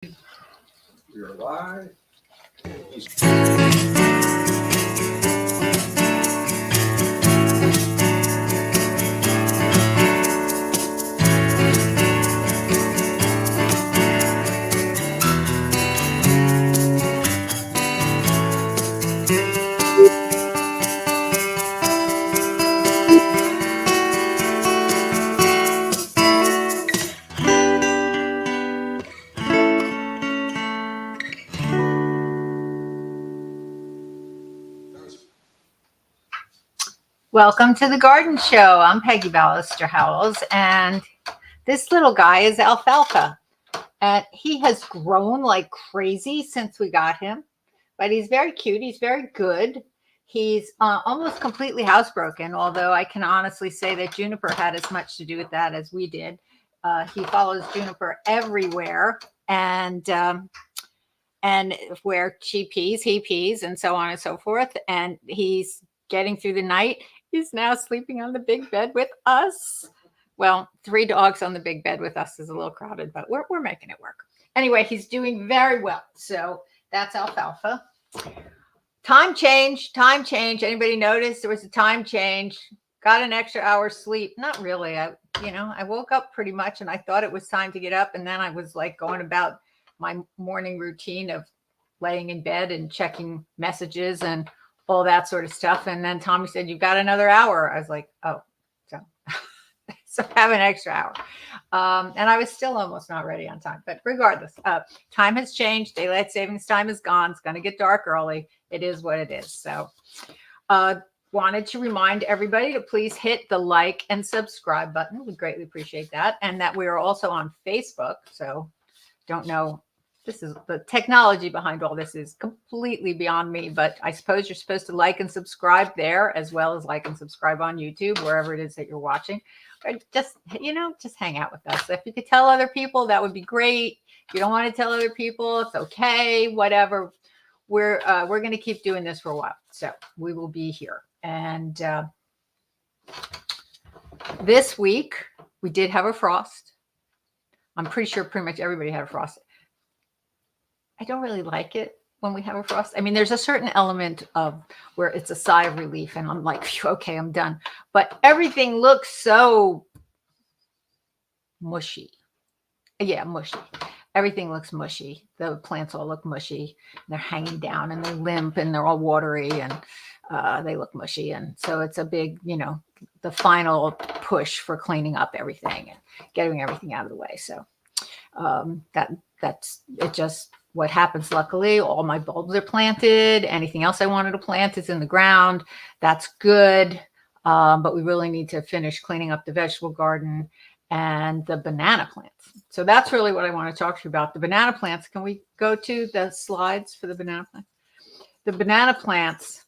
You're live. Welcome to the Garden Show. I'm Peggy Ballister Howells, and this little guy is Alfalfa. And he has grown like crazy since we got him, but he's very cute. He's very good. He's almost completely housebroken, although I can honestly say that Juniper had as much to do with that as we did. He follows Juniper everywhere, and where she pees, he pees, and so on and so forth. And he's getting through the night. He's now sleeping on the big bed with us. Well, 3 dogs on the big bed with us is a little crowded, but we're making it work. Anyway, he's doing very well. So that's Alfalfa. Time change. Anybody notice there was a time change? Got an extra hour's sleep. Not really. I woke up pretty much and I thought it was time to get up. And then I was like going about my morning routine of laying in bed and checking messages and all that sort of stuff. And then Tommy said, "You've got another hour." I was like, "Oh, so have an extra hour." And I was still almost not ready on time. But regardless, time has changed. Daylight savings time is gone. It's going to get dark early. It is what it is. So wanted to remind everybody to please hit the like and subscribe button. We greatly appreciate that. And that we are also on Facebook. So don't know. This is the technology behind all this is completely beyond me, but I suppose you're supposed to like and subscribe there as well as like and subscribe on YouTube, wherever it is that you're watching. Or just hang out with us. If you could tell other people, that would be great. If you don't want to tell other people, it's okay, whatever. We're going to keep doing this for a while. So we will be here. And this week we did have a frost. I'm pretty sure pretty much everybody had a frost. I don't really like it when we have a frost. I mean, there's a certain element of where it's a sigh of relief and I'm like, okay, I'm done. But everything looks so mushy. Yeah, mushy. Everything looks mushy. The plants all look mushy. They're hanging down and they're limp and they're all watery and they look mushy. And so it's a big, the final push for cleaning up everything and getting everything out of the way. So that's it. Just what happens. Luckily, all my bulbs are planted. Anything else I wanted to plant is in the ground. That's good. But we really need to finish cleaning up the vegetable garden and the banana plants. So that's really what I want to talk to you about. The banana plants. Can we go to the slides for the banana plants? The banana plants.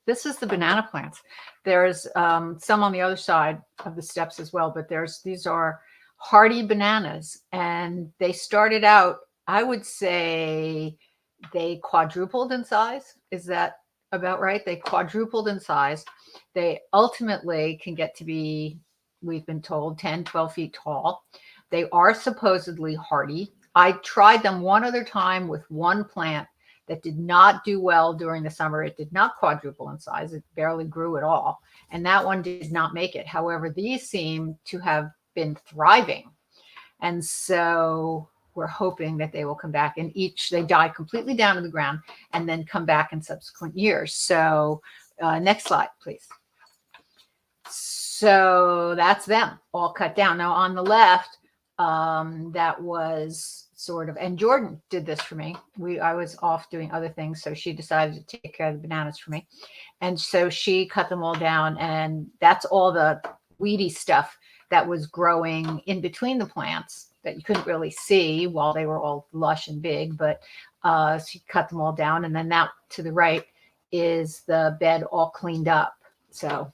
This is the banana plants. There's some on the other side of the steps as well, but these are hardy bananas, and they started out, I would say they quadrupled in size. Is that about right? They quadrupled in size. They ultimately can get to be, we've been told, 10, 12 feet tall. They are supposedly hardy. I tried them one other time with one plant that did not do well during the summer. It did not quadruple in size. It barely grew at all. And that one did not make it. However, these seem to have been thriving. And so we're hoping that they will come back, and they die completely down to the ground and then come back in subsequent years. So next slide, please. So that's them all cut down. Now on the left, that was sort of, and Jordan did this for me. I was off doing other things, so she decided to take care of the bananas for me. And so she cut them all down, and that's all the weedy stuff that was growing in between the plants that you couldn't really see while they were all lush and big, but she cut them all down. And then that to the right is the bed all cleaned up. So,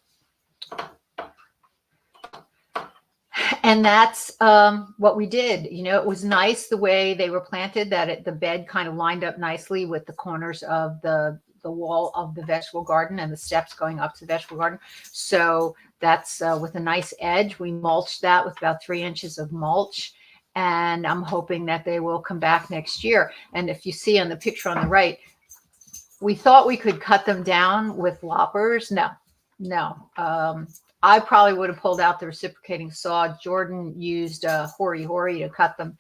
and that's what we did. It was nice the way they were planted, that the bed kind of lined up nicely with the corners of the wall of the vegetable garden and the steps going up to the vegetable garden. So that's with a nice edge. We mulched that with about 3 inches of mulch. and I'm hoping that they will come back next year. And if you see on the picture on the right, we thought we could cut them down with loppers. No, no. I probably would have pulled out the reciprocating saw. Jordan used a hori hori to cut them.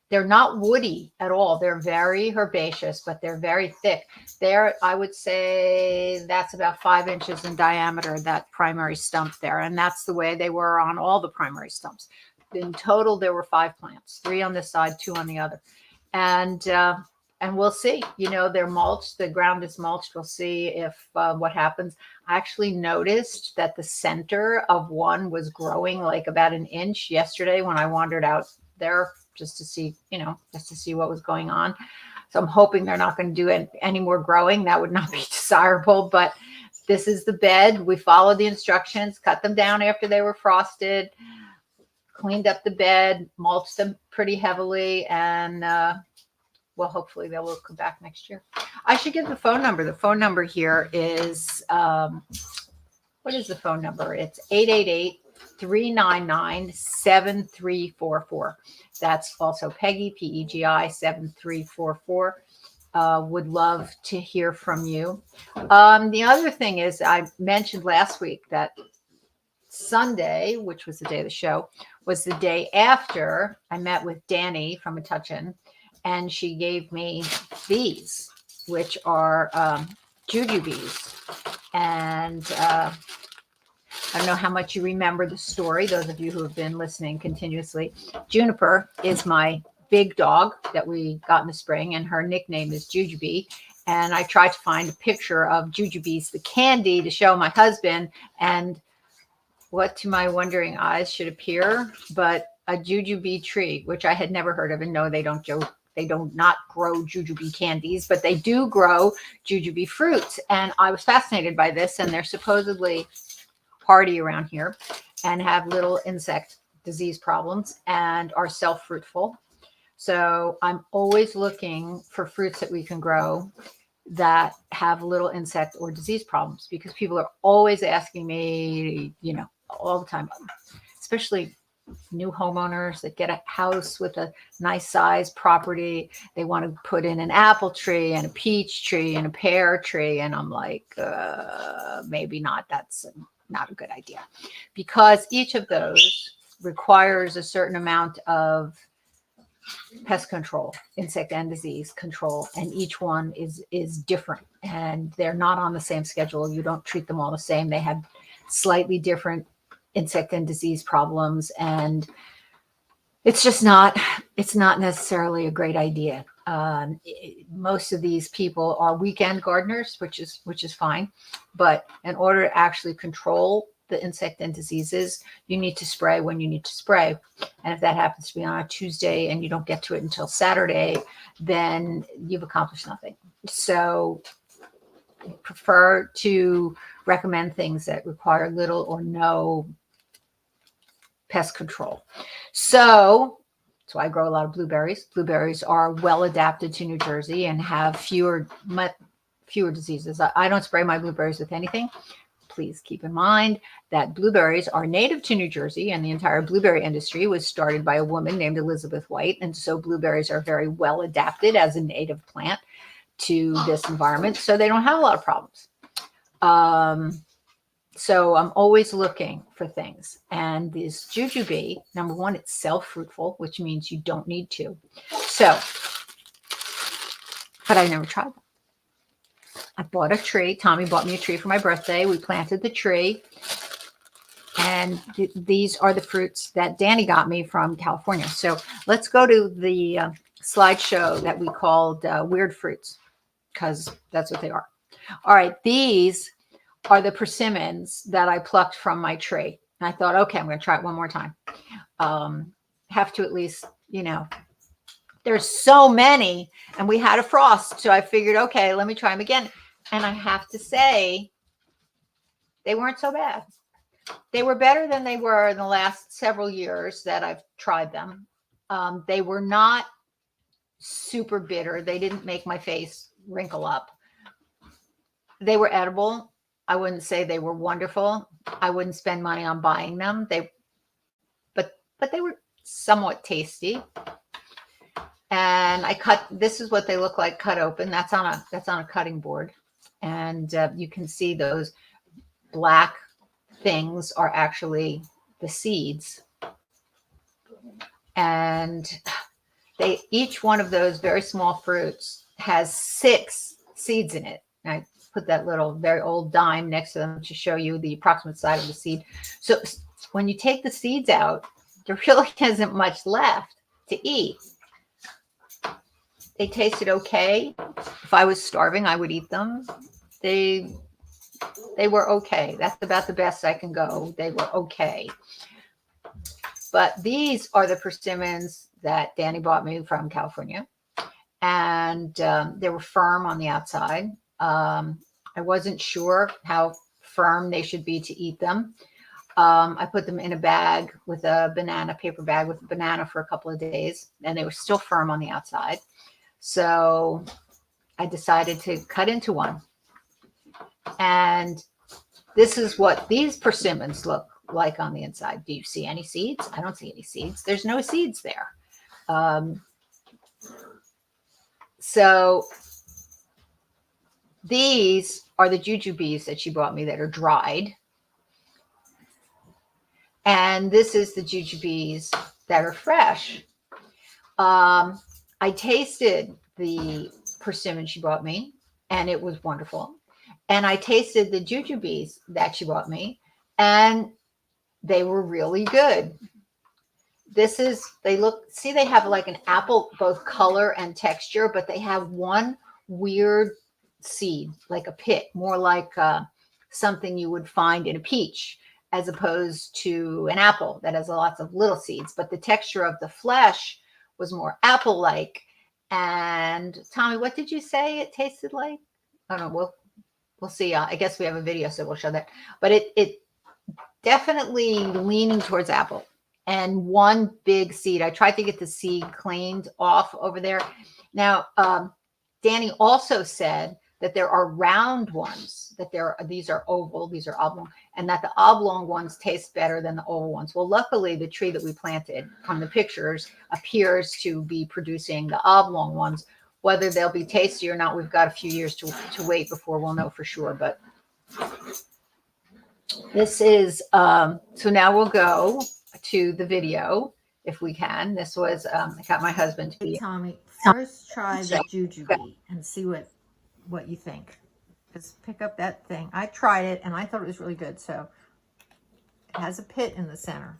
They're not woody at all. They're very herbaceous, but they're very thick. I would say that's about 5 inches in diameter, that primary stump there. And that's the way they were on all the primary stumps. In total, there were 5 plants, 3 on this side, 2 on the other. And we'll see. They're mulched. The ground is mulched. We'll see if what happens. I actually noticed that the center of one was growing like about an inch yesterday when I wandered out there just to see what was going on. So I'm hoping they're not going to do any more growing. That would not be desirable. But this is the bed. We followed the instructions, cut them down after they were frosted, cleaned up the bed, mulched them pretty heavily, and well, hopefully they will come back next year. I should give the phone number. The phone number here is, what is the phone number? It's 888-399-7344. That's also Pegi, Pegi, 7344. Would love to hear from you. The other thing is, I mentioned last week that Sunday, which was the day of the show, was the day after I met with Danny from A Touchin', and she gave me these, which are jujubes. And I don't know how much you remember the story, those of you who have been listening continuously. Juniper is my big dog that we got in the spring, and her nickname is Jujubee. And I tried to find a picture of Jujubes, the candy, to show my husband, and what to my wondering eyes should appear but a jujube tree, which I had never heard of. And no, they don't not grow jujube candies, but they do grow jujube fruits. And I was fascinated by this, and they're supposedly hardy around here and have little insect disease problems and are self-fruitful. So I'm always looking for fruits that we can grow that have little insect or disease problems, because people are always asking me, all the time, especially new homeowners that get a house with a nice size property. They want to put in an apple tree and a peach tree and a pear tree. And I'm like, maybe not. That's not a good idea, because each of those requires a certain amount of pest control, insect and disease control, and each one is different, and they're not on the same schedule. You don't treat them all the same. They have slightly different insect and disease problems, and it's not necessarily a great idea. Most of these people are weekend gardeners, which is fine, but in order to actually control the insect and diseases, you need to spray when you need to spray. And if that happens to be on a Tuesday and you don't get to it until Saturday, then you've accomplished nothing. So I prefer to recommend things that require little or no pest control. So I grow a lot of blueberries. Blueberries are well adapted to New Jersey and have fewer diseases. I don't spray my blueberries with anything. Please keep in mind that blueberries are native to New Jersey, and the entire blueberry industry was started by a woman named Elizabeth White. And so blueberries are very well adapted as a native plant to this environment, so they don't have a lot of problems. So I'm always looking for things. And this jujube, number one, it's self-fruitful, which means you don't need to. So, but I never tried them. I bought a tree. Tommy bought me a tree for my birthday. We planted the tree. And these are the fruits that Danny got me from California. So let's go to the slideshow that we called Weird Fruits, because that's what they are. All right, these are the persimmons that I plucked from my tree. And I thought, okay, I'm going to try it one more time. Have to at least, there's so many, and we had a frost. So I figured, okay, let me try them again. And I have to say, they weren't so bad. They were better than they were in the last several years that I've tried them. They were not super bitter. They didn't make my face wrinkle up. They were edible. I wouldn't say they were wonderful. I wouldn't spend money on buying them. But somewhat tasty. And I cut, this is what they look like cut open. That's on a cutting board. And you can see those black things are actually the seeds. And each one of those very small fruits has 6 seeds in it. And I put that little very old dime next to them to show you the approximate size of the seed. So when you take the seeds out, there really isn't much left to eat. They tasted okay. If I was starving, I would eat them. They were okay. That's about the best I can go. They were okay. But these are the persimmons that Danny bought me from California. And they were firm on the outside. I wasn't sure how firm they should be to eat them. I put them in a bag with a banana, paper bag with a banana for a couple of days, and they were still firm on the outside. So I decided to cut into one. And this is what these persimmons look like on the inside. Do you see any seeds? I don't see any seeds. There's no seeds there. So these are the jujubes that she bought me that are dried. And this is the jujubes that are fresh. I tasted the persimmon she bought me, and it was wonderful. And I tasted the jujubes that she bought me, and they were really good. This is, they have like an apple, both color and texture, but they have one weird seed, like a pit, more like something you would find in a peach, as opposed to an apple that has lots of little seeds. But the texture of the flesh was more apple-like. And Tommy, what did you say it tasted like? I don't know. We'll see. I guess we have a video, so we'll show that. But it definitely leaning towards apple. And one big seed. I tried to get the seed cleaned off over there. Now, Danny also said that there are round ones, that these are oval, these are oblong, and that the oblong ones taste better than the oval ones. Well, luckily, the tree that we planted from the pictures appears to be producing the oblong ones. Whether they'll be tasty or not, we've got a few years to wait before we'll know for sure. But this is, so now we'll go to the video if we can. This was, I got my husband to be. Tommy, first try the jujube and see what you think. Just pick up that thing. I tried it and I thought it was really good. So it has a pit in the center.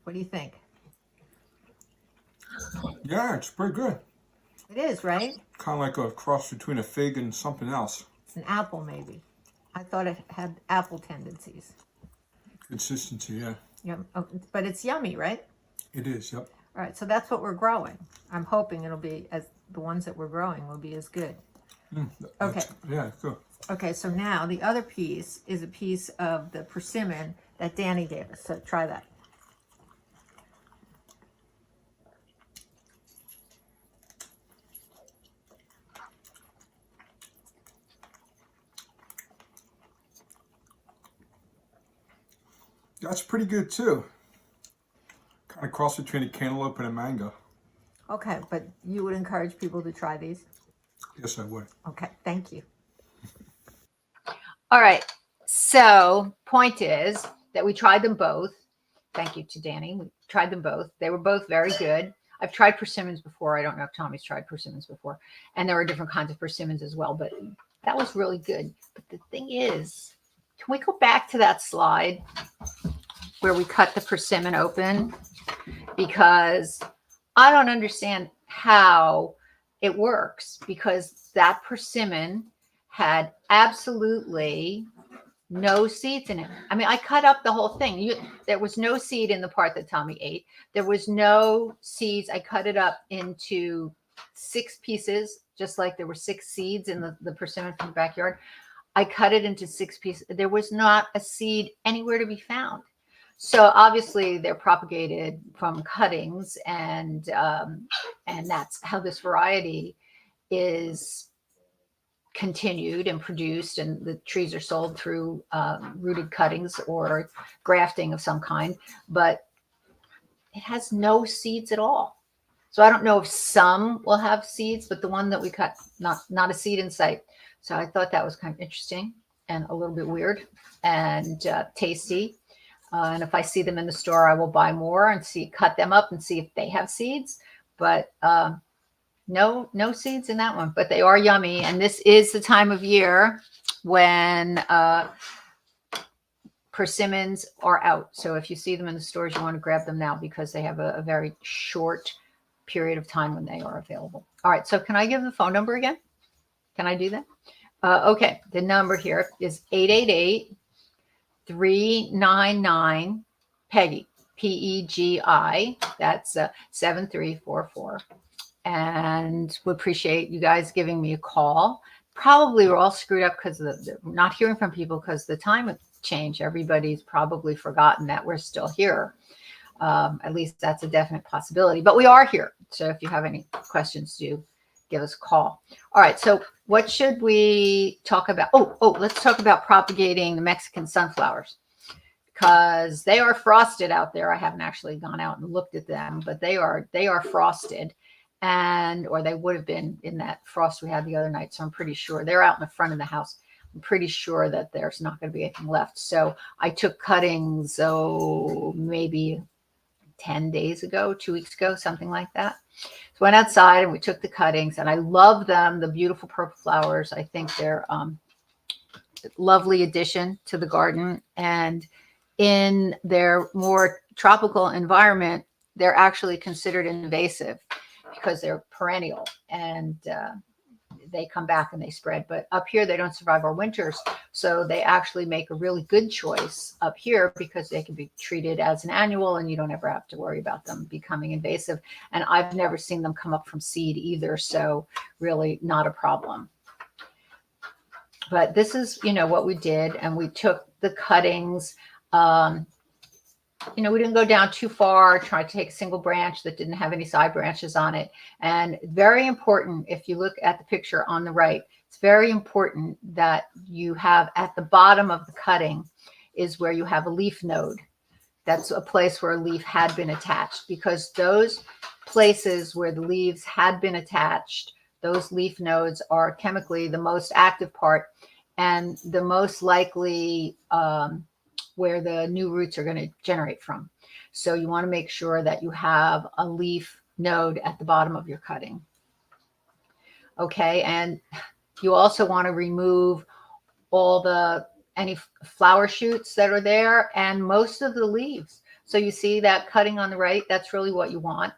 What do you think? Yeah, it's pretty good. It is, right? Kind of like a cross between a fig and something else. It's an apple, maybe. I thought it had apple tendencies. Consistency, yeah. Yeah, but it's yummy, right? It is, yep. All right, so that's what we're growing. I'm hoping it'll be as the ones that we're growing will be as good. Okay. Yeah, good. Okay, so now the other piece is a piece of the persimmon that Danny gave us. So try that. That's pretty good too. Kind of cross between a cantaloupe and a mango. Okay, but you would encourage people to try these? Yes, I would. Okay, thank you. All right. So point is that we tried them both. Thank you to Danny. We tried them both. They were both very good. I've tried persimmons before. I don't know if Tommy's tried persimmons before. And there are different kinds of persimmons as well, but that was really good. But the thing is, can we go back to that slide where we cut the persimmon open? Because I don't understand how it works, because that persimmon had absolutely no seeds in it. I mean, I cut up the whole thing. There was no seed in the part that Tommy ate. There was no seeds. I cut it up into 6 pieces, just like there were 6 seeds in the persimmon from the backyard. I cut it into 6 pieces. There was not a seed anywhere to be found. So obviously they're propagated from cuttings, and that's how this variety is continued and produced, and the trees are sold through rooted cuttings or grafting of some kind, but it has no seeds at all. So I don't know if some will have seeds, but the one that we cut, not a seed in sight. So I thought that was kind of interesting and a little bit weird and tasty. And if I see them in the store, I will buy more and cut them up and see if they have seeds. But no seeds in that one, but they are yummy. And this is the time of year when persimmons are out. So if you see them in the stores, you want to grab them now because they have a very short period of time when they are available. All right. So can I give the phone number again? Can I do that? Okay. The number here is 888-399 Pegi, Pegi. That's 7344. And we appreciate you guys giving me a call. Probably we're all screwed up because of not hearing from people because the time change. Everybody's probably forgotten that we're still here. At least that's a definite possibility. But we are here. So if you have any questions, do give us a call. All right. So what should we talk about? Oh, let's talk about propagating the Mexican sunflowers because they are frosted out there. I haven't actually gone out and looked at them, but they are frosted. Or they would have been in that frost we had the other night. So I'm pretty sure they're out in the front of the house. I'm pretty sure that there's not going to be anything left. So I took cuttings, maybe 10 days ago, 2 weeks ago, something like that. So went outside and we took the cuttings and I love them. The beautiful purple flowers. I think they're lovely addition to the garden. And in their more tropical environment, they're actually considered invasive because they're perennial and they come back and they spread. But up here, they don't survive our winters. So they actually make a really good choice up here because they can be treated as an annual and you don't ever have to worry about them becoming invasive. And I've never seen them come up from seed either. So really not a problem. But this is, what we did. And we took the cuttings. We didn't go down too far, try to take a single branch that didn't have any side branches on it. And very important, if you look at the picture on the right, it's very important that you have at the bottom of the cutting is where you have a leaf node. That's a place where a leaf had been attached because those places where the leaves had been attached, those leaf nodes are chemically the most active part and the most likely where the new roots are going to generate from. So you want to make sure that you have a leaf node at the bottom of your cutting. Okay, and you also want to remove any flower shoots that are there and most of the leaves. So you see that cutting on the right, that's really what you want.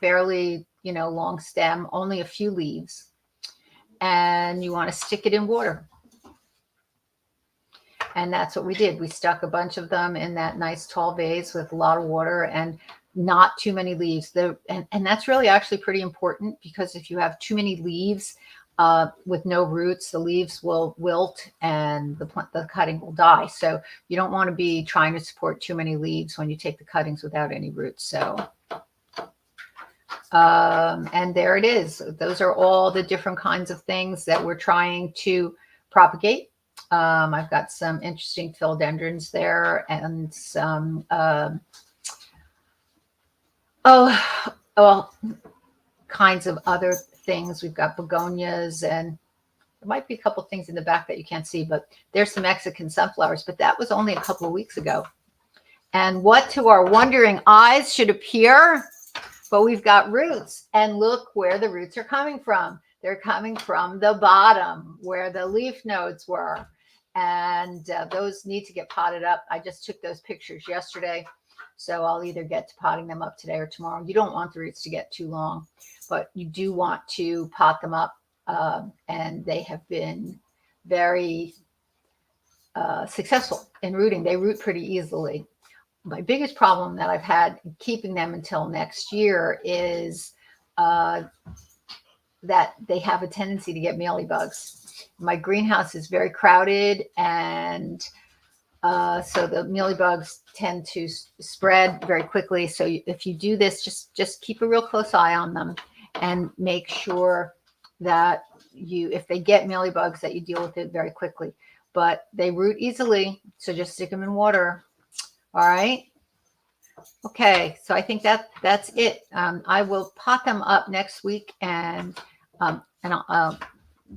Fairly, long stem, only a few leaves. And you want to stick it in water. And that's what we did. We stuck a bunch of them in that nice tall vase with a lot of water and not too many leaves. And that's really actually pretty important because if you have too many leaves with no roots, the leaves will wilt and the cutting will die. So you don't want to be trying to support too many leaves when you take the cuttings without any roots. So, and there it is. Those are all the different kinds of things that we're trying to propagate. I've got some interesting philodendrons there and some, kinds of other things. We've got begonias and there might be a couple things in the back that you can't see, but there's some Mexican sunflowers, but that was only a couple of weeks ago. And what to our wondering eyes should appear, but we've got roots and look where the roots are coming from. They're coming from the bottom where the leaf nodes were. And those need to get potted up. I just took those pictures yesterday. So I'll either get to potting them up today or tomorrow. You don't want the roots to get too long, but you do want to pot them up. And they have been very successful in rooting. They root pretty easily. My biggest problem that I've had keeping them until next year is that they have a tendency to get mealybugs. My greenhouse is very crowded, and so the mealybugs tend to spread very quickly. So if you do this, just keep a real close eye on them and make sure that if they get mealybugs, that you deal with it very quickly. But they root easily, so just stick them in water. All right. Okay, so I think that's it. I will pot them up next week, and I'll,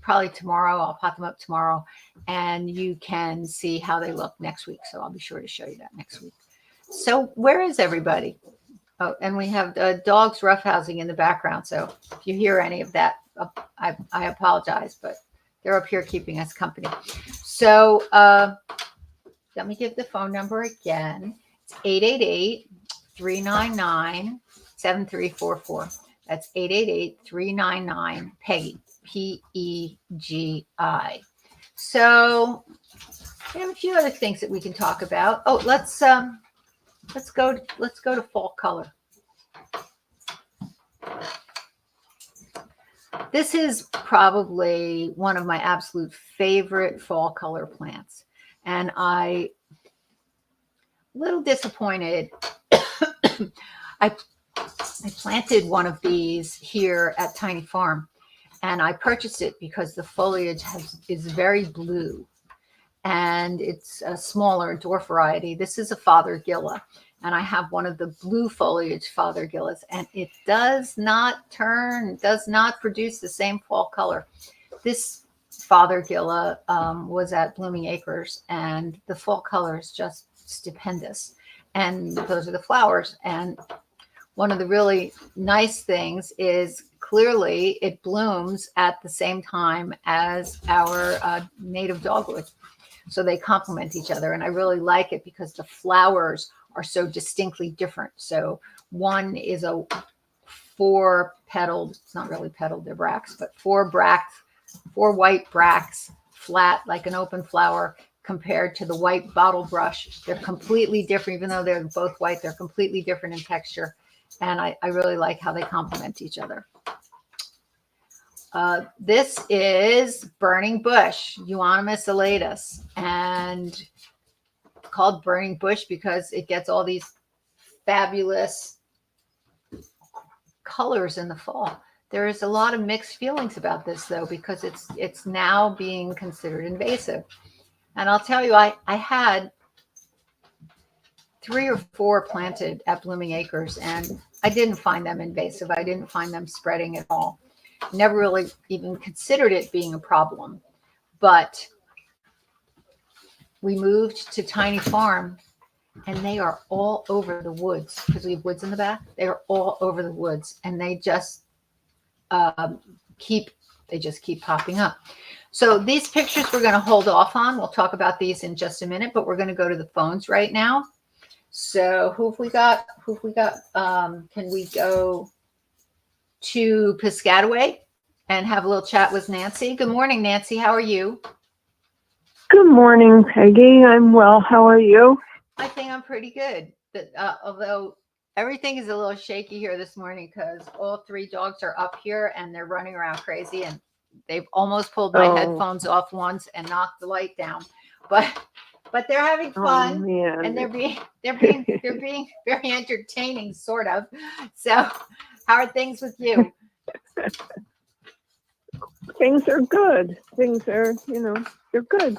probably tomorrow. I'll pot them up tomorrow, and you can see how they look next week. So I'll be sure to show you that next week. So where is everybody? Oh, and we have dogs roughhousing in the background. So if you hear any of that, I apologize, but they're up here keeping us company. So let me give the phone number again. It's 888-399-7344. That's 888-399-PEGI, PEGI. So we have a few other things that we can talk about. Oh, let's go to fall color. This is probably one of my absolute favorite fall color plants, and I'm a little disappointed. I planted one of these here at Tiny Farm, and I purchased it because the foliage is very blue, and it's a smaller dwarf variety. This is a Fothergilla, and I have one of the blue foliage Fothergillas, and it does not produce the same fall color. This Fothergilla was at Blooming Acres, and the fall color is just stupendous. And those are the flowers. And one of the really nice things is clearly it blooms at the same time as our native dogwood. So they complement each other. And I really like it because the flowers are so distinctly different. So one is a 4-petaled, it's not really petaled, they're bracts, but 4 white bracts, flat like an open flower, compared to the white bottle brush. They're completely different. Even though they're both white, they're completely different in texture. And I really like how they complement each other. This is Burning Bush, Euonymus elatus, and called Burning Bush because it gets all these fabulous colors in the fall. There is a lot of mixed feelings about this, though, because it's now being considered invasive. And I'll tell you, I had 3 or 4 planted at Blooming Acres, and I didn't find them invasive. I didn't find them spreading at all. Never really even considered it being a problem. But we moved to Tiny Farm, and they are all over the woods because we have woods in the back. They are all over the woods, and they just keep popping up. So these pictures we're going to hold off on. We'll talk about these in just a minute, but we're going to go to the phones right now. So who have we got? Can we go to Piscataway and have a little chat with Nancy? Good morning, Nancy. How are you? Good morning, Peggy. I'm well. How are you? I think I'm pretty good. But, although everything is a little shaky here this morning because all 3 dogs are up here and they're running around crazy, and they've almost pulled my headphones off once and knocked the light down. But they're having fun, and they're being very entertaining, sort of. So, how are things with you? Things are good. Things are, they're good.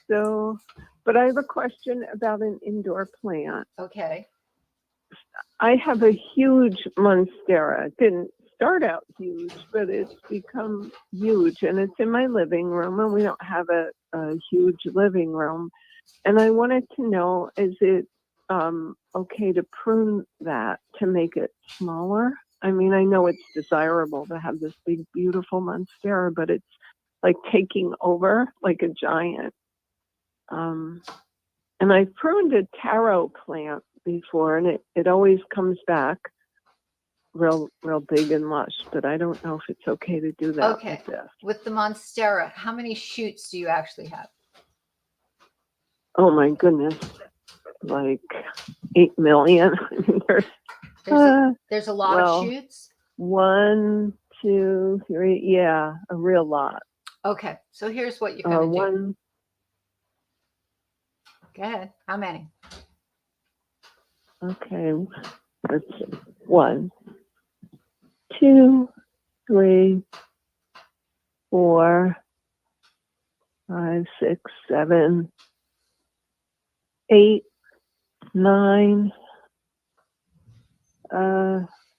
So, but I have a question about an indoor plant. Okay. I have a huge monstera. It didn't start out huge, but it's become huge, and it's in my living room, and we don't have a huge living room. And I wanted to know, is it okay to prune that to make it smaller? I mean, I know it's desirable to have this big, beautiful monstera, but it's like taking over like a giant. And I pruned a taro plant before, and it always comes back real big and lush, but I don't know if it's okay to do that. Okay. With the monstera, how many shoots do you actually have? Oh my goodness, like 8 million. There's a lot of shoots. 1, 2, 3, yeah, a real lot. Okay, so here's what you're gonna do. Go ahead. How many? Okay, let's see. 1, 2, 3, 4, 5, 6, 7, 8, 9,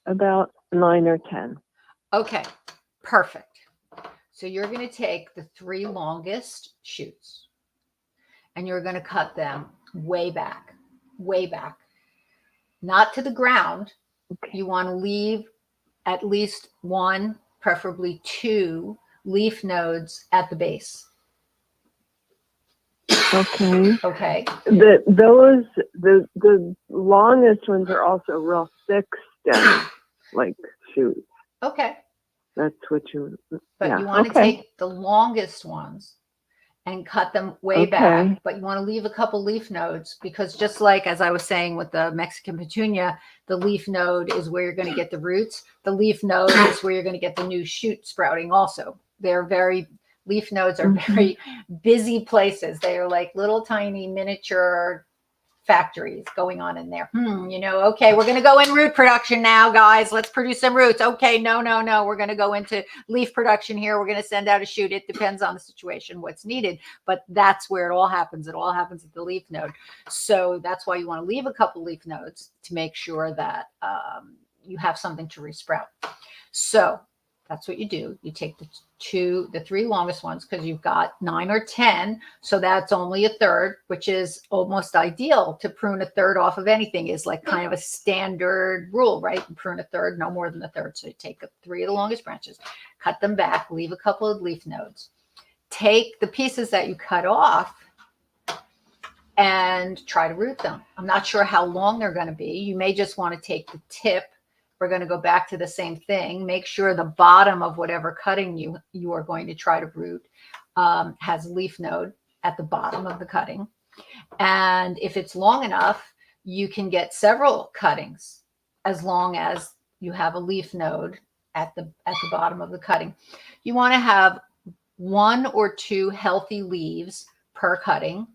about 9 or 10. Okay, perfect. So you're going to take the 3 longest shoots and you're going to cut them way back, not to the ground. Okay. You want to leave at least 1, preferably 2 leaf nodes at the base. Okay. Okay. The longest ones are also real thick stems, like shoots. Okay. That's what you. But yeah. you want to Okay. take the longest ones and cut them way Okay. back, but you want to leave a couple leaf nodes because just like as I was saying with the Mexican petunia, the leaf node is where you're going to get the roots. The leaf node is where you're going to get the new shoot sprouting also. Leaf nodes are very busy places. They are like little tiny miniature factories going on in there. Okay, we're going to go in root production now, guys. Let's produce some roots. Okay, no. We're going to go into leaf production here. We're going to send out a shoot. It depends on the situation, what's needed. But that's where it all happens. It all happens at the leaf node. So that's why you want to leave a couple leaf nodes to make sure that you have something to resprout. So that's what you do. You take the 3 longest ones because you've got 9 or 10. So that's only a third, which is almost ideal. To prune a third off of anything is like kind of a standard rule, right? You prune a third, no more than a third. So you take 3 of the longest branches, cut them back, leave a couple of leaf nodes. Take the pieces that you cut off and try to root them. I'm not sure how long they're going to be. You may just want to take the tip. We're going to go back to the same thing. Make sure the bottom of whatever cutting you are going to try to root has a leaf node at the bottom of the cutting. And if it's long enough, you can get several cuttings as long as you have a leaf node at the bottom of the cutting. You want to have 1 or 2 healthy leaves per cutting.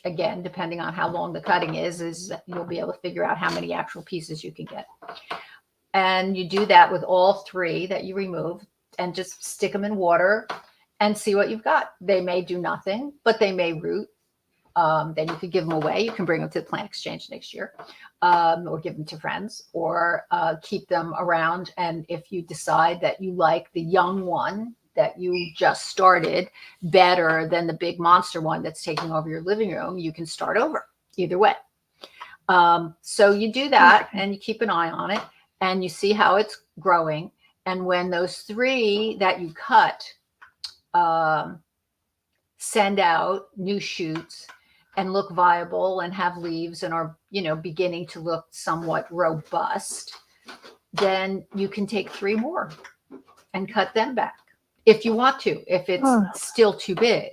Again, depending on how long the cutting is you'll be able to figure out how many actual pieces you can get. And you do that with all 3 that you remove and just stick them in water and see what you've got. They may do nothing, but they may root. Then you could give them away. You can bring them to the plant exchange next year, or give them to friends, or keep them around. And if you decide that you like the young one that you just started better than the big monster one that's taking over your living room, you can start over. Either way. So you do that and you keep an eye on it and you see how it's growing. And when those 3 that you cut send out new shoots and look viable and have leaves and are, beginning to look somewhat robust, then you can take 3 more and cut them back if you want to, if it's still too big.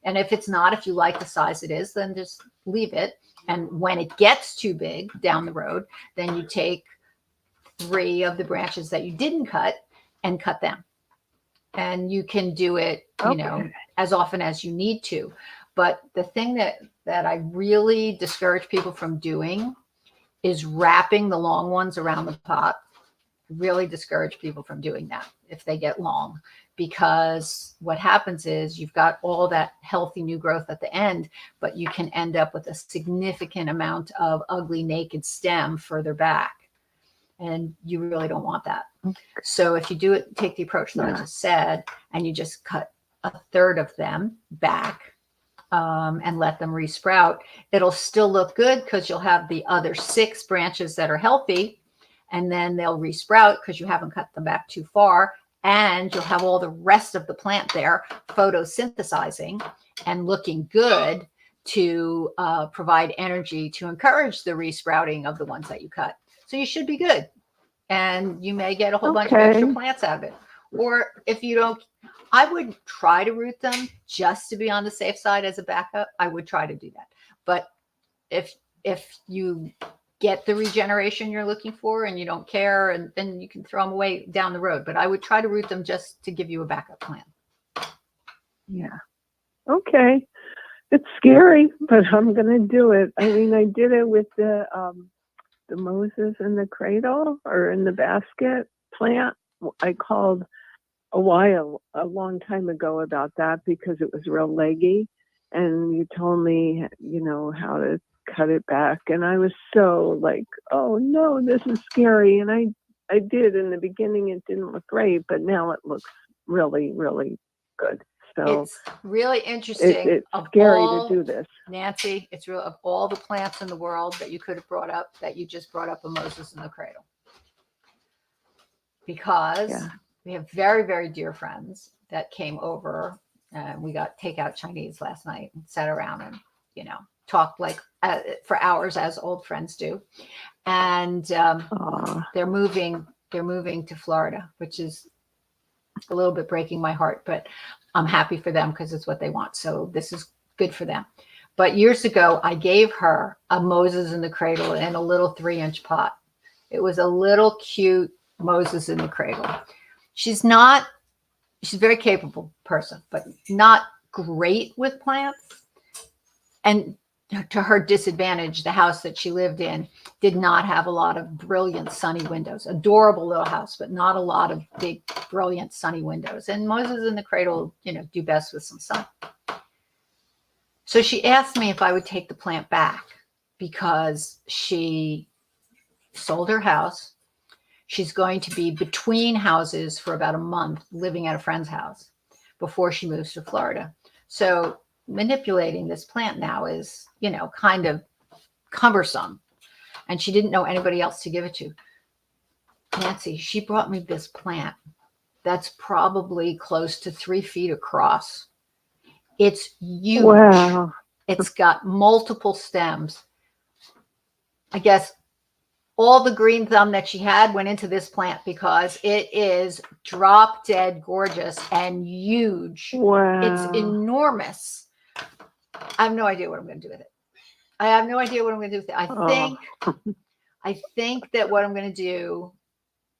And if it's not, if you like the size it is, then just leave it. And when it gets too big down the road, then you take 3 of the branches that you didn't cut and cut them. And you can do it, as often as you need to. But the thing that I really discourage people from doing is wrapping the long ones around the pot. Really discourage people from doing that if they get long, because what happens is you've got all that healthy new growth at the end, but you can end up with a significant amount of ugly naked stem further back, and you really don't want that. So if you do it, take the approach that I just said, and you just cut a third of them back and let them resprout, it'll still look good because you'll have the other 6 branches that are healthy. And then they'll resprout because you haven't cut them back too far. And you'll have all the rest of the plant there photosynthesizing and looking good to provide energy to encourage the resprouting of the ones that you cut. So you should be good. And you may get a whole bunch of extra plants out of it. Or if you don't, I would try to root them just to be on the safe side as a backup. I would try to do that. But if you get the regeneration you're looking for and you don't care, and then you can throw them away down the road. But I would try to root them just to give you a backup plan. Yeah. Okay. It's scary, but I'm going to do it. I mean, I did it with the Moses in the cradle or in the basket plant. I called a long time ago about that because it was real leggy, and you told me, how to cut it back, and I was so like, oh no, this is scary, and I did in the beginning. It didn't look great, but now it looks really, really good. So It's really interesting. it's Of scary all, to do this. Nancy, it's real of all the plants in the world that you could have brought up, that you just brought up a Moses in the cradle. Because Yeah. we have very, very dear friends that came over. We got takeout Chinese last night and sat around and, talked like for hours as old friends do. And they're moving to Florida, which is a little bit breaking my heart, but I'm happy for them because it's what they want. So this is good for them. But years ago, I gave her a Moses in the cradle in a little 3-inch pot. It was a little cute Moses in the cradle. She's a very capable person, but not great with plants. And to her disadvantage, the house that she lived in did not have a lot of brilliant sunny windows. Adorable little house, but not a lot of big, brilliant sunny windows. And Moses in the cradle, do best with some sun. So she asked me if I would take the plant back because she sold her house. She's going to be between houses for about a month, living at a friend's house before she moves to Florida. So manipulating this plant now is, kind of cumbersome. And she didn't know anybody else to give it to. Nancy, she brought me this plant that's probably close to 3 feet across. It's huge. Wow. It's got multiple stems. I guess all the green thumb that she had went into this plant because it is drop dead gorgeous and huge. Wow. It's enormous. I have no idea what I'm going to do with it. I think that what I'm going to do,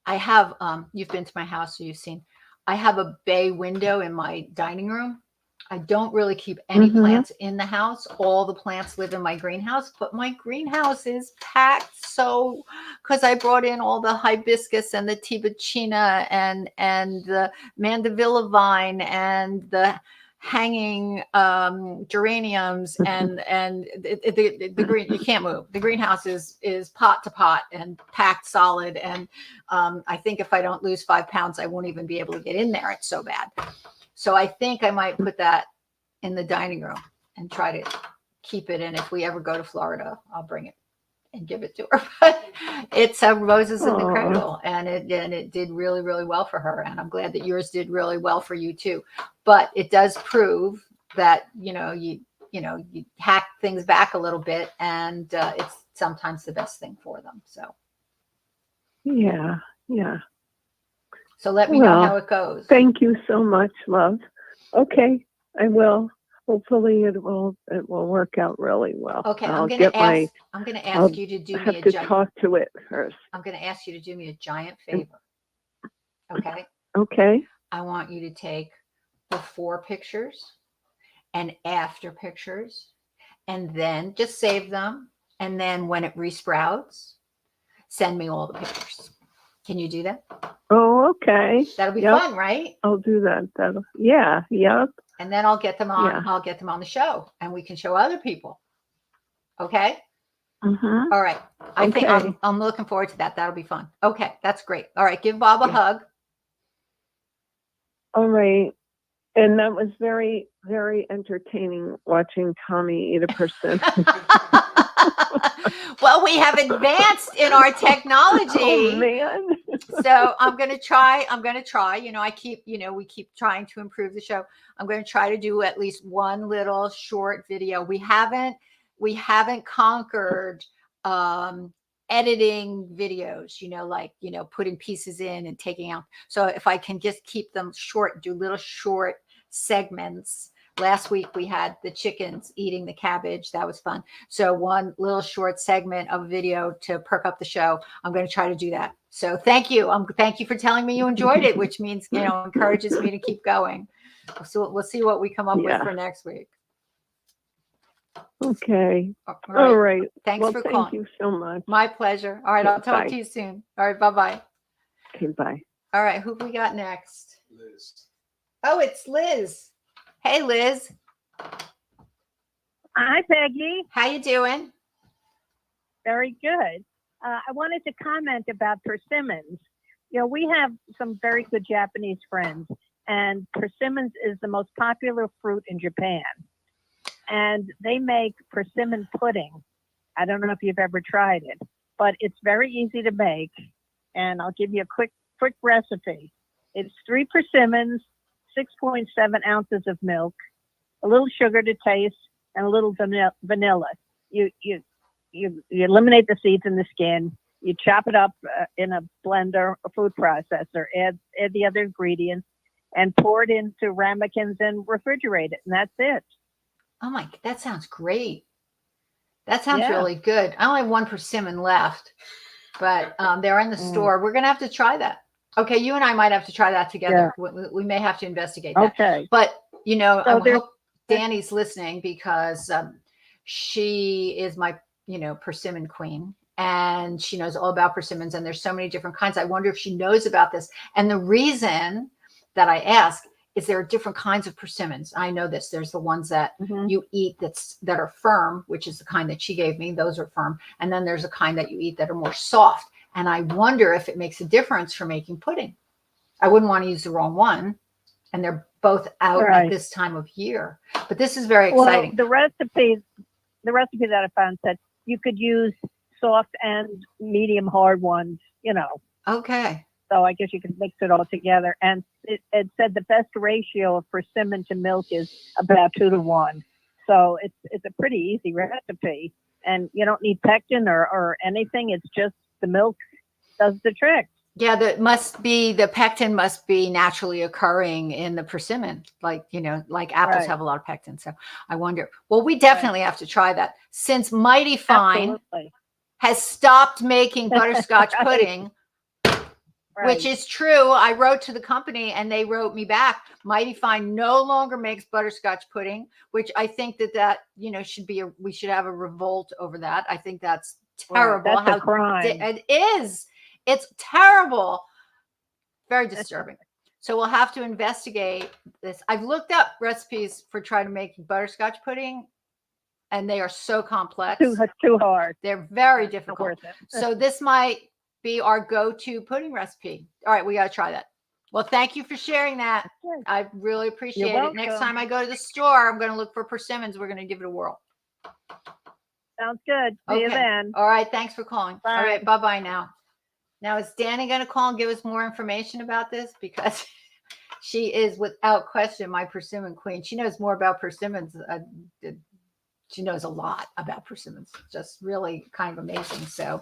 I have, you've been to my house, so you've seen, I have a bay window in my dining room. I don't really keep any plants in the house. All the plants live in my greenhouse, but my greenhouse is packed. So, because I brought in all the hibiscus and the tibouchina and the mandevilla vine and the hanging geraniums and the green, you can't move. The greenhouse is pot to pot and packed solid. And I think if I don't lose 5 pounds, I won't even be able to get in there. It's so bad. So I think I might put that in the dining room and try to keep it. And if we ever go to Florida, I'll bring it and give it to her. But it's a Moses in the cradle, and it did really, really well for her. And I'm glad that yours did really well for you too. But it does prove that you hack things back a little bit, and it's sometimes the best thing for them. So yeah. So let me know how it goes. Thank you so much, love. Okay, I will. Hopefully it will work out really well. Okay, I'm going to ask you to do me a talk to it first. I'm going to ask you to do me a giant favor. Okay? Okay. I want you to take before pictures and after pictures, and then just save them. And then when it resprouts, send me all the pictures. Can you do that? Oh, okay. That'll be fun, right? I'll do that. Yep. And then I'll get them on. Yeah. I'll get them on the show, and we can show other people. Okay. Mm-hmm. All right. I think I'm looking forward to that. That'll be fun. Okay, that's great. All right, give Bob a hug. All right. And that was very, very entertaining watching Tommy eat a persimmon. Well, we have advanced in our technology. Oh man. So I'm going to try, we keep trying to improve the show. I'm going to try to do at least one little short video. We haven't conquered editing videos, putting pieces in and taking out. So if I can just keep them short, do little short segments. Last week we had the chickens eating the cabbage. That was fun. So one little short segment of video to perk up the show. I'm going to try to do that. So thank you. Thank you for telling me you enjoyed it, which means, encourages me to keep going. So we'll see what we come up with for next week. Okay. All right. Thanks for calling. Thank you so much. My pleasure. All right. I'll talk to you soon. All right. Bye-bye. Okay. Bye. All right. Who we got next? Liz. Oh, it's Liz. Hey, Liz. Hi, Peggy. How you doing? Very good. I wanted to comment about persimmons. You know, we have some very good Japanese friends, and persimmons is the most popular fruit in Japan. And they make persimmon pudding. I don't know if you've ever tried it, but it's very easy to make. And I'll give you a quick recipe. It's 3 persimmons, 6.7 ounces of milk, a little sugar to taste, and a little vanilla. You eliminate the seeds and the skin. You chop it up in a blender or food processor. Add the other ingredients, and pour it into ramekins and refrigerate it. And that's it. Oh my, that sounds great. That sounds Yeah. really good. I only have 1 persimmon left, but they're in the store. We're gonna have to try that. Okay, you and I might have to try that together. We may have to investigate that. Okay. But you know, So I hope Danny's listening, because she is my, persimmon queen, and she knows all about persimmons, and there's so many different kinds. I wonder if she knows about this. And the reason that I ask is there are different kinds of persimmons. I know this. There's the ones that you eat that are firm, which is the kind that she gave me. Those are firm. And then there's a kind that you eat that are more soft. And I wonder if it makes a difference for making pudding. I wouldn't want to use the wrong one. And they're both out at this time of year. But this is very exciting. Well, the recipe that I found said you could use soft and medium hard ones, Okay. So I guess you can mix it all together. And it said the best ratio of persimmon to milk is about 2 to 1. So it's a pretty easy recipe. And you don't need pectin or anything. It's just the milk does the trick. Yeah, the pectin must be naturally occurring in the persimmon. Like apples have a lot of pectin. So I wonder, well, we definitely have to try that. Since Mighty Fine has stopped making butterscotch pudding, which is true. I wrote to the company and they wrote me back. Mighty Fine no longer makes butterscotch pudding, which I think that we should have a revolt over that. I think that's terrible. That's a crime. It is. It's terrible. Very disturbing. So we'll have to investigate this. I've looked up recipes for trying to make butterscotch pudding, and they are so complex. Too hard. They're very difficult. So this might be our go-to pudding recipe. All right, we got to try that. Well, thank you for sharing that. I really appreciate it. Next time I go to the store, I'm going to look for persimmons. We're going to give it a whirl. Sounds good. See you then. All right. Thanks for calling. Bye. All right. Bye-bye now. Now, is Danny going to call and give us more information about this? Because she is, without question, my persimmon queen. She knows more about persimmons. She knows a lot about persimmons. Just really kind of amazing. So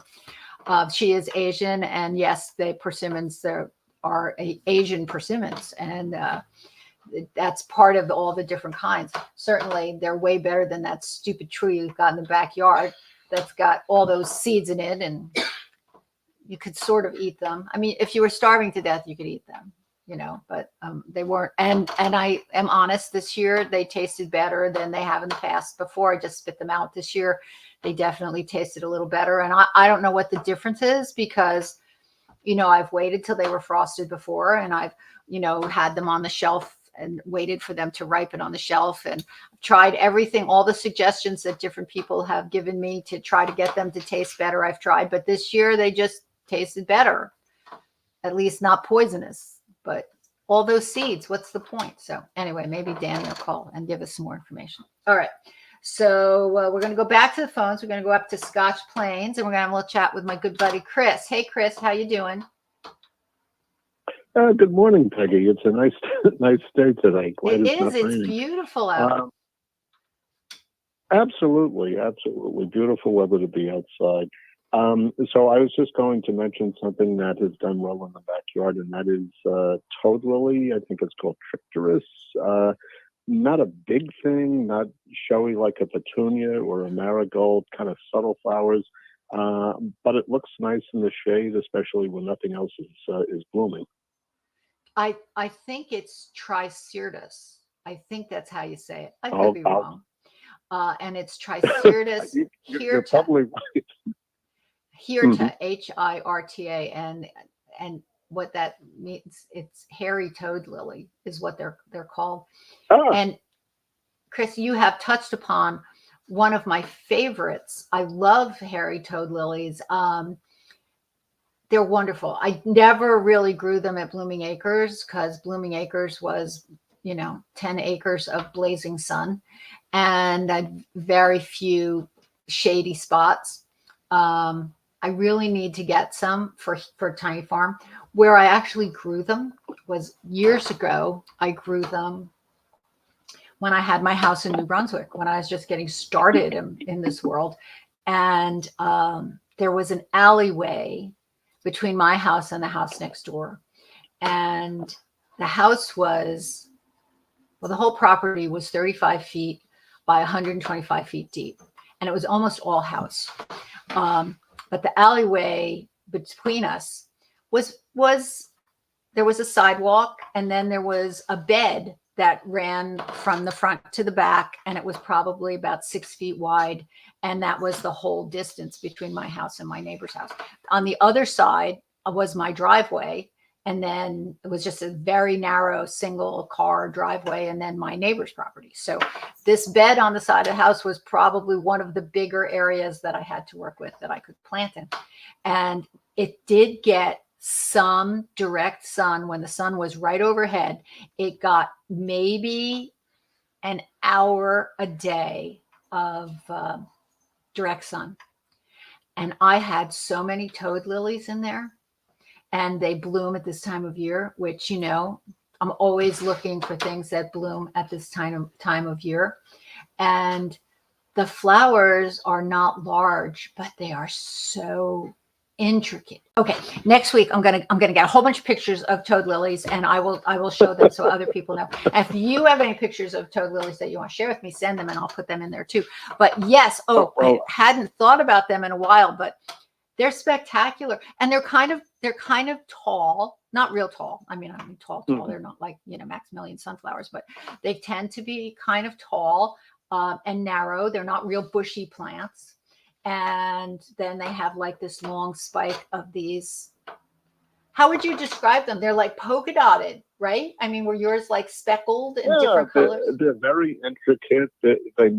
she is Asian. And yes, the persimmons, there are Asian persimmons. And that's part of all the different kinds. Certainly, they're way better than that stupid tree you've got in the backyard that's got all those seeds in it. And you could sort of eat them. I mean, if you were starving to death, you could eat them, but they weren't. And I am honest, this year they tasted better than they have in the past. Before, I just spit them out. This year, they definitely tasted a little better. And I don't know what the difference is because, I've waited till they were frosted before, and I've, had them on the shelf and waited for them to ripen on the shelf, and tried everything, all the suggestions that different people have given me to try to get them to taste better. I've tried, but this year they just tasted better, at least not poisonous, but all those seeds, what's the point? So anyway, maybe Danny will call and give us some more information. All right. So we're going to go back to the phones. We're going to go up to Scotch Plains, and we're going to have a little chat with my good buddy, Chris. Hey, Chris, how you doing? Good morning, Peggy. It's a nice day today. Glad It it's not is. It's raining. beautiful out. Absolutely. Beautiful weather to be outside. So I was just going to mention something that has done well in the backyard, and that is toad lily. I think it's called Tricteris. Not a big thing, not showy like a petunia or a marigold, kind of subtle flowers. But it looks nice in the shade, especially when nothing else is blooming. I think it's Tricertus. I think that's how you say it. I could be wrong. And it's Tricertus You're probably right. Hirta, Hirta, and what that means. It's hairy toad lily is what they're called. Ah, And Chris, you have touched upon one of my favorites. I love hairy toad lilies. They're wonderful. I never really grew them at Blooming Acres because Blooming Acres was, 10 acres of blazing sun and very few shady spots. I really need to get some for Tiny Farm. Where I actually grew them was years ago. I grew them when I had my house in New Brunswick, when I was just getting started in this world. And there was an alleyway between my house and the house next door. And the house was, the whole property was 35 feet by 125 feet deep. And it was almost all house. But the alleyway between us was there was a sidewalk, and then there was a bed that ran from the front to the back, and it was probably about 6 feet wide. And that was the whole distance between my house and my neighbor's house. On the other side was my driveway. And then it was just a very narrow single car driveway, and then my neighbor's property. So this bed on the side of the house was probably one of the bigger areas that I had to work with that I could plant in. And it did get some direct sun when the sun was right overhead. It got maybe an hour a day of direct sun. And I had so many toad lilies in there. And they bloom at this time of year, which, I'm always looking for things that bloom at this time of year. And the flowers are not large, but they are so intricate. Okay, next week I'm gonna get a whole bunch of pictures of toad lilies, and I will show them so other people know. And if you have any pictures of toad lilies that you want to share with me, send them, and I'll put them in there too. But yes, I hadn't thought about them in a while, but they're spectacular, and they're kind of tall, not real tall. I mean tall. Mhm. They're not like Maximilian sunflowers, but they tend to be kind of tall and narrow. They're not real bushy plants, and then they have like this long spike of these. How would you describe them? They're like polka dotted, right? I mean, were yours like speckled in different colors? They're very intricate. They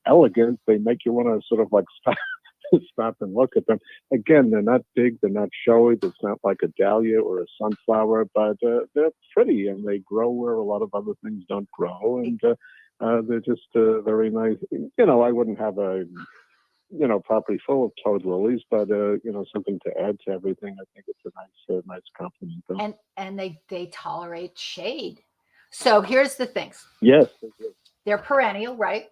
elegant. They make you want to sort of like stop and look at them. Again, they're not big, they're not showy. It's not like a dahlia or a sunflower, but they're pretty, and they grow where a lot of other things don't grow, and they're just very nice. I wouldn't have a property full of toad lilies, but something to add to everything. I think it's a nice compliment, though. And they tolerate shade. So here's the things. Yes, They're perennial, right?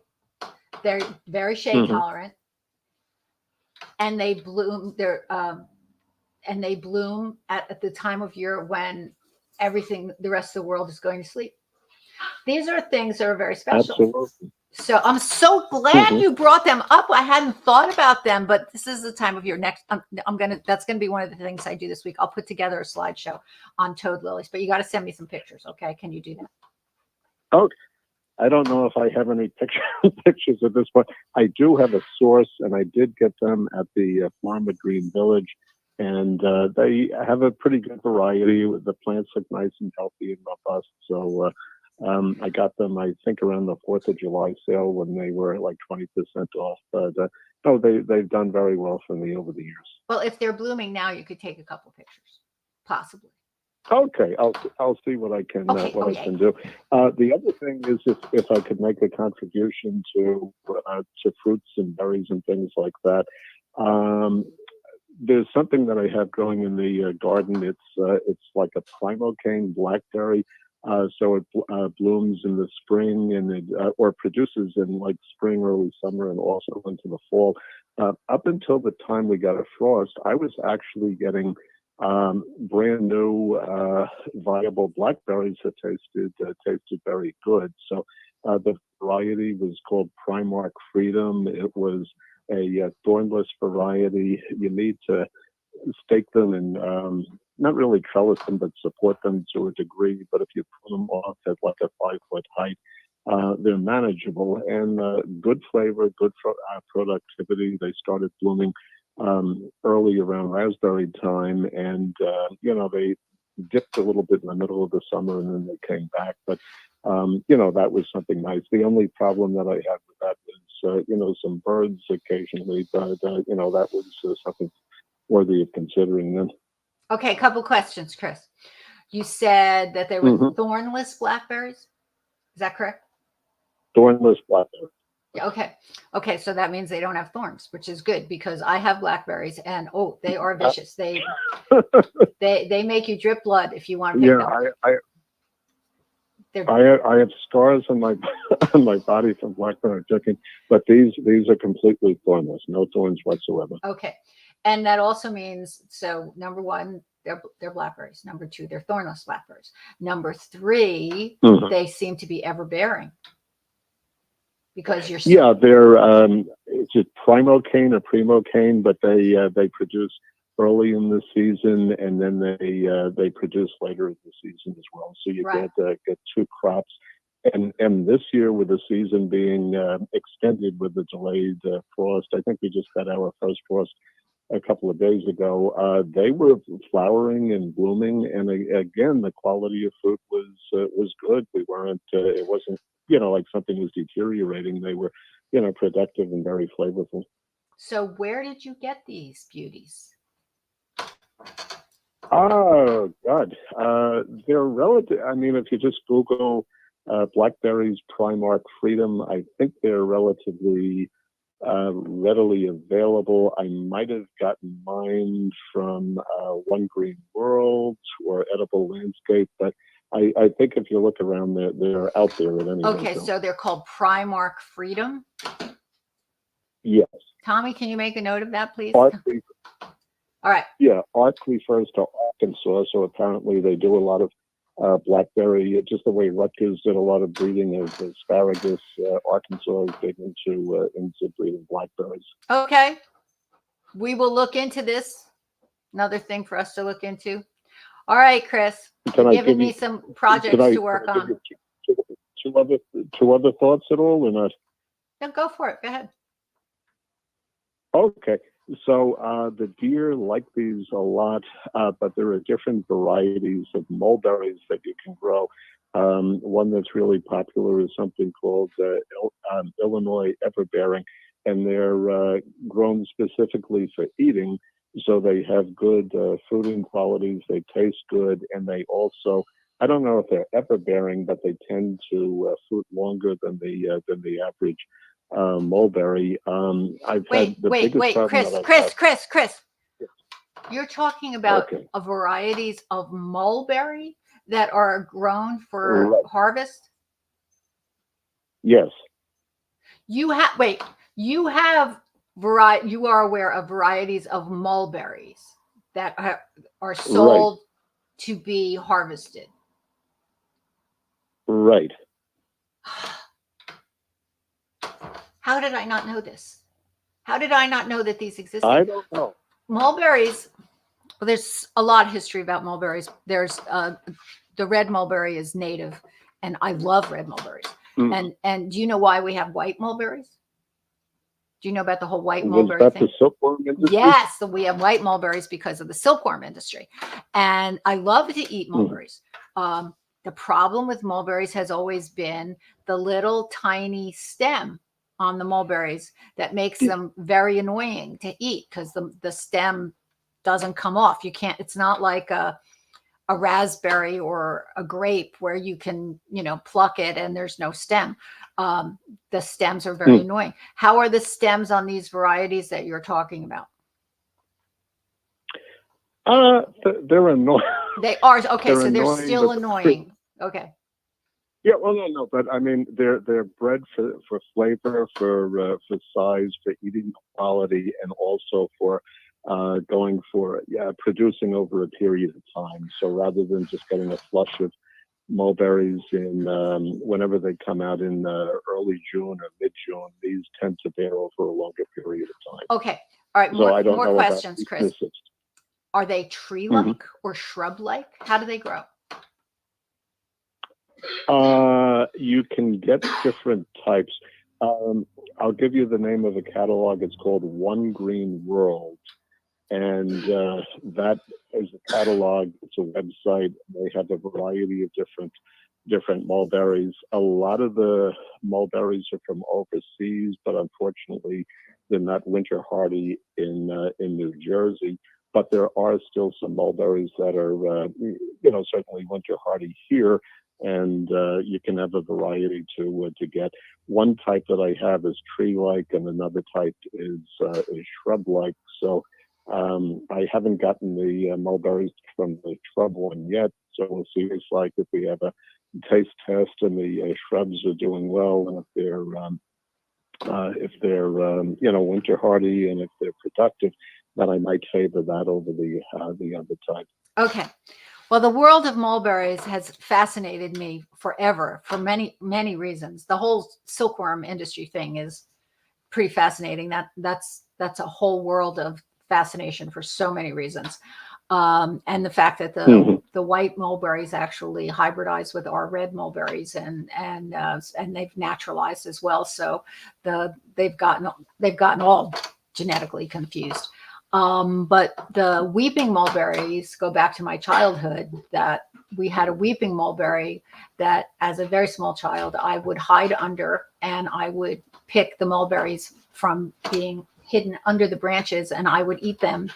They're very shade tolerant. And they bloom. And they bloom at the time of year when the rest of the world is going to sleep. These are things that are very special. absolutely. So I'm so glad you brought them up. I hadn't thought about them, but this is the time of year. Next, that's gonna be one of the things I do this week. I'll put together a slideshow on toad lilies, but you got to send me some pictures, okay? Can you do that? Okay. I don't know if I have any pictures at this point. I do have a source, and I did get them at the farm at Green Village, and they have a pretty good variety. The plants look nice and healthy and robust. So I got them, I think, around the 4th of July sale when they were like 20% off. But no, they've done very well for me over the years. Well, if they're blooming now, you could take a couple pictures, possibly. Okay, I'll see what I can I can do. The other thing is if I could make a contribution to fruits and berries and things like that. There's something that I have growing in the garden. It's like a primocane blackberry. So it blooms in the spring and or produces in like spring, early summer, and also into the fall. Up until the time we got a frost, I was actually getting brand new viable blackberries that tasted very good. So the variety was called Primark Freedom. It was a thornless variety. You need to stake them and not really trellis them, but support them to a degree. But if you pull them off at like a 5-foot height, they're manageable and good flavor, good productivity. They started blooming early around raspberry time, and dipped a little bit in the middle of the summer and then they came back. But, you know, that was something nice. The only problem that I had with that was, you know, some birds occasionally, but, you know, that was something worthy of considering then. Okay, a couple questions, Chris. You said that they were Mhm. thornless blackberries. Is that correct? Thornless blackberry. Yeah, okay. Okay, so that means they don't have thorns, which is good because I have blackberries and oh, they are vicious. They make you drip blood if you want to pick Yeah, them. I have scars on my on my body from blackberry picking, but these are completely thornless, no thorns whatsoever. Okay, and that also means, so number one, they're blackberries. Number two, they're thornless blackberries. Number three, Mhm. they seem to be ever bearing because you're Yeah, they're it's a primocane or primocane, but they produce early in the season and then they produce later in the season as well. So you Right. get two crops. And this year, with the season being extended with the delayed frost, I think we just got our first frost a couple of days ago. They were flowering and blooming, and again, the quality of fruit was good. We weren't. It wasn't, you know, like something was deteriorating. They were, you know, productive and very flavorful. So where did you get these beauties? Oh God, they're relative. I mean, if you just Google blackberries Primark Freedom, I think they're relatively readily available. I might have gotten mine from One Green World or Edible Landscape, but I think if you look around, they're out there at any rate. Okay, so they're called Primark Freedom. Yes. Tommy, can you make a note of that, please? Art, All right. yeah, Art refers to Arkansas, so apparently they do a lot of blackberry, just the way Rutgers did a lot of breeding of asparagus. Arkansas is big into breeding blackberries. Okay. We will look into this. Another thing for us to look into. All right, Chris. You're giving me some projects to work on. Two other thoughts at all or not? No, go for it. Go ahead. Okay. So the deer like these a lot, but there are different varieties of mulberries that you can grow. One that's really popular is something called Illinois Everbearing, and they're grown specifically for eating. So they have good fruiting qualities, they taste good, and they also, I don't know if they're everbearing, but they tend to fruit longer than the average mulberry. Wait, Chris. You're talking about varieties of mulberry that are grown for harvest? Yes. You are aware of varieties of mulberries that are sold to be harvested. Right. How did I not know this? How did I not know that these existed? I don't know. Mulberries, well, there's a lot of history about mulberries. There's the red mulberry is native, and I love red mulberries. And do you know why we have white mulberries? Do you know about the whole white mulberry thing? The silkworm industry? Yes, so we have white mulberries because of the silkworm industry. And I love to eat mulberries. The problem with mulberries has always been the little tiny stem on the mulberries that makes them very annoying to eat because the stem doesn't come off. You can't, it's not like a raspberry or a grape where you can, pluck it and there's no stem. The stems are very annoying. How are the stems on these varieties that you're talking about? They're annoying. They are. Okay, so they're still annoying. Okay. Yeah, well, no, but I mean, they're bred for flavor, for size, for eating quality, and also for producing over a period of time. So rather than just getting a flush of mulberries in whenever they come out in early June or mid-June, these tend to bear over a longer period of time. Okay, all right. So more questions, Chris. Are they tree-like or shrub-like? How do they grow? You can get different types. I'll give you the name of a catalog. It's called One Green World. And that is a catalog. It's a website. They have a variety of different mulberries. A lot of the mulberries are from overseas, but unfortunately, they're not winter hardy in New Jersey. But there are still some mulberries that are, certainly winter hardy here, and you can have a variety to get. One type that I have is tree-like, and another type is shrub-like. So I haven't gotten the mulberries from the shrub one yet. So we'll see. It's like if we have a taste test and the shrubs are doing well, and if they're winter hardy and if they're productive, then I might favor that over the other type. Okay. Well, the world of mulberries has fascinated me forever for many, many reasons. The whole silkworm industry thing is pretty fascinating. That's a whole world of fascination for so many reasons. And the fact that the white mulberries actually hybridize with our red mulberries, and they've naturalized as well. So they've gotten all genetically confused. But the weeping mulberries go back to my childhood, that we had a weeping mulberry that as a very small child, I would hide under, and I would pick the mulberries from being hidden under the branches, and I would eat them.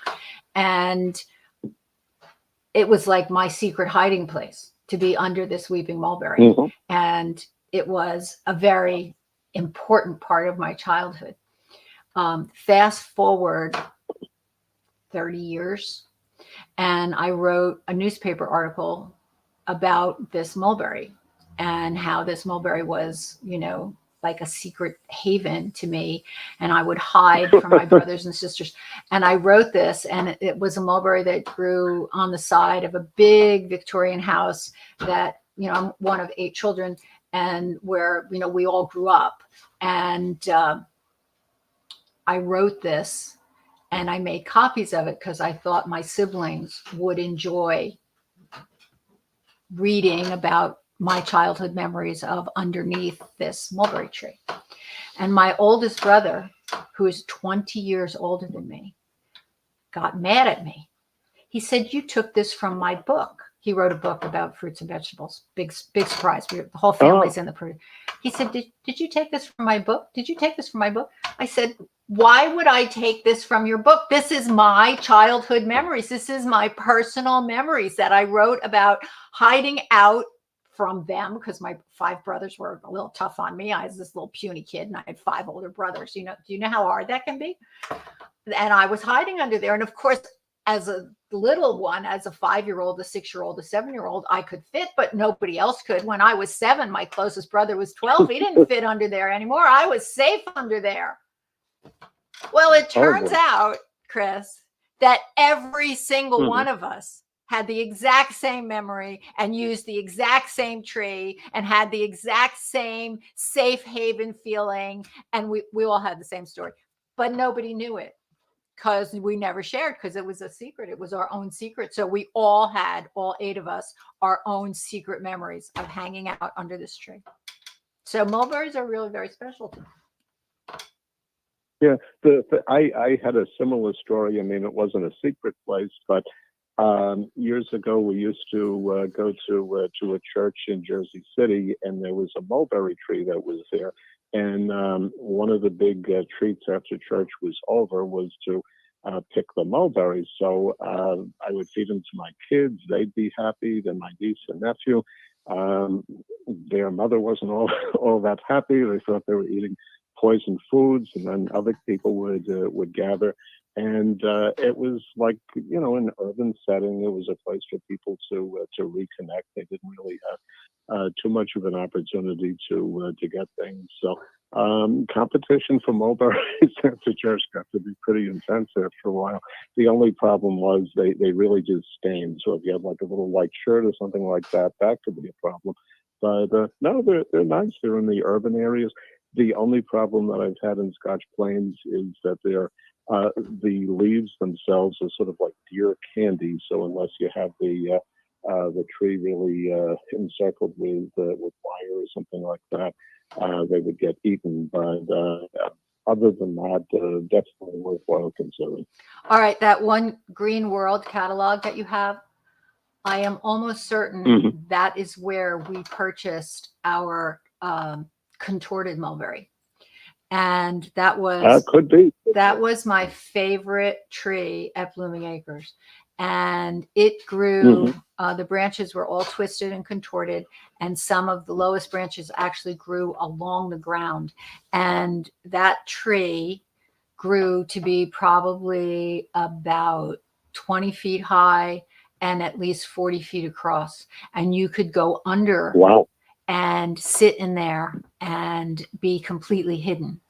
And it was like my secret hiding place, to be under this weeping mulberry. Mm-hmm. And it was a very important part of my childhood. Fast forward 30 years, and I wrote a newspaper article about this mulberry and how this mulberry was, like a secret haven to me, and I would hide from my brothers and sisters. And I wrote this, and it was a mulberry that grew on the side of a big Victorian house that, I'm one of 8 children, and where, we all grew up. And I wrote this, and I made copies of it because I thought my siblings would enjoy reading about my childhood memories of underneath this mulberry tree. And my oldest brother, who is 20 years older than me, got mad at me. He said, "You took this from my book." He wrote a book about fruits and vegetables. Big surprise. The whole family's in the fruit. He said, did you take this from my book? Did you take this from my book? I said, "Why would I take this from your book? This is my childhood memories. This is my personal memories that I wrote about hiding out from them, because my 5 brothers were a little tough on me. I was this little puny kid, and I had 5 older brothers. Do you know how hard that can be? And I was hiding under there. And of course, as a little one, as a 5-year-old, a 6-year-old, a 7-year-old, I could fit, but nobody else could. When I was 7, my closest brother was 12. He didn't fit under there anymore. I was safe under there. Well, it turns out, Chris, that every single one of us had the exact same memory and used the exact same tree and had the exact same safe haven feeling. And we all had the same story, but nobody knew it because we never shared, because it was a secret. It was our own secret. So we all had, all 8 of us, our own secret memories of hanging out under this tree. So mulberries are really very special to me. Yeah, I had a similar story. I mean, it wasn't a secret place, but years ago we used to go to a church in Jersey City, and there was a mulberry tree that was there. And one of the big treats after church was over was to pick the mulberries. So I would feed them to my kids. They'd be happy. Then my niece and nephew, their mother wasn't all that happy. They thought they were eating poison foods, and then other people would gather. And it was like, an urban setting. It was a place for people to reconnect. They didn't really have too much of an opportunity to get things. So competition for mulberries at the church got to be pretty intense after a while. The only problem was they really did stain. So if you had like a little white shirt or something like that, that could be a problem. But no, they're nice. They're in the urban areas. The only problem that I've had in Scotch Plains is that the leaves themselves are sort of like deer candy. So unless you have the tree really encircled with wire or something like that, they would get eaten. But other than that, definitely worthwhile considering. All right, that One Green World catalog that you have, I am almost certain Mhm. that is where we purchased our contorted mulberry. And that Could be. was my favorite tree at Blooming Acres. And it grew, the branches were all twisted and contorted, and some of the lowest branches actually grew along the ground. And that tree grew to be probably about 20 feet high and at least 40 feet across. And you could go under Wow. and sit in there and be completely hidden.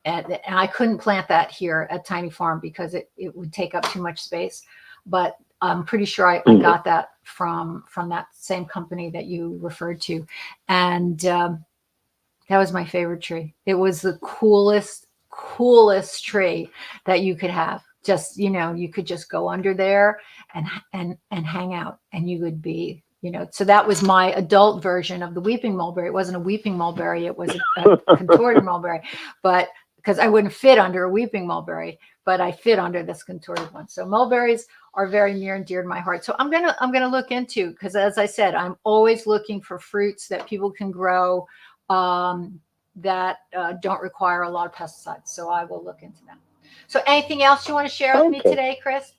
And I couldn't plant that here at Tiny Farm because it would take up too much space. But I'm pretty sure I got that from that same company that you referred to. And that was my favorite tree. It was the coolest tree that you could have. Just, you could just go under there and hang out, and you would be, so that was my adult version of the weeping mulberry. It wasn't a weeping mulberry. It was a contorted mulberry, but because I wouldn't fit under a weeping mulberry, but I fit under this contorted one. So mulberries are very near and dear to my heart. So I'm gonna look into, because as I said, I'm always looking for fruits that people can grow that don't require a lot of pesticides. So I will look into that. So anything else you want to share with me today, Chris?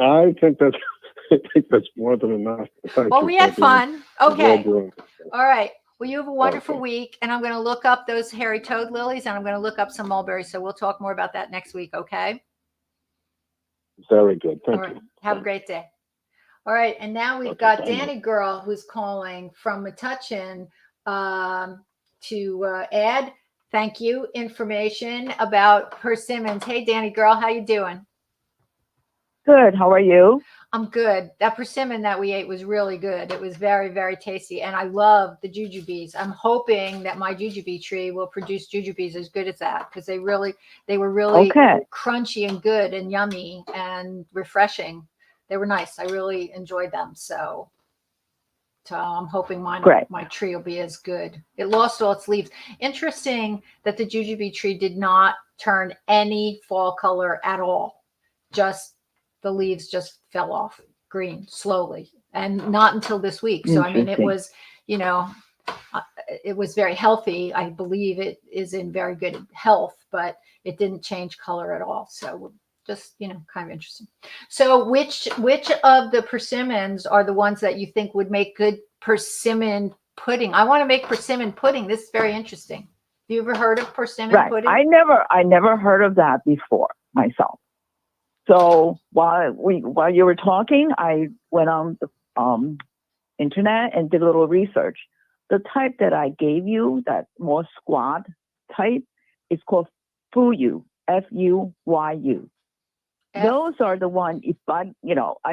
I think that's more than enough. Thank Well, you, we had Peggy. fun. Okay. Well done. All right. Well, you have a wonderful week, and I'm going to look up those hairy toad lilies, and I'm going to look up some mulberries. So we'll talk more about that next week. Okay. Very good. All Thank right. you. Have a great day. All right. And now we've got Danny Girl, who's calling from Metuchen to add, thank you, information about persimmons. Hey, Danny Girl, how you doing? Good. How are you? I'm good. That persimmon that we ate was really good. It was very, very tasty. And I love the jujubes. I'm hoping that my jujube tree will produce jujubes as good as that, because they were really crunchy and good and yummy and refreshing. They were nice. I really enjoyed them. So I'm hoping my tree will be as good. It lost all its leaves. Interesting that the jujube tree did not turn any fall color at all. Just the leaves just fell off green slowly, and not until this week. So, I mean, it was, it was very healthy. I believe it is in very good health, but it didn't change color at all. So just, kind of interesting. So which of the persimmons are the ones that you think would make good persimmon pudding? I want to make persimmon pudding. This is very interesting. Have you ever heard of persimmon pudding? I never heard of that before myself. So while you were talking, I went on the internet and did a little research. The type that I gave you, that more squat type, is called Fuyu, Fuyu. Those are the one. If I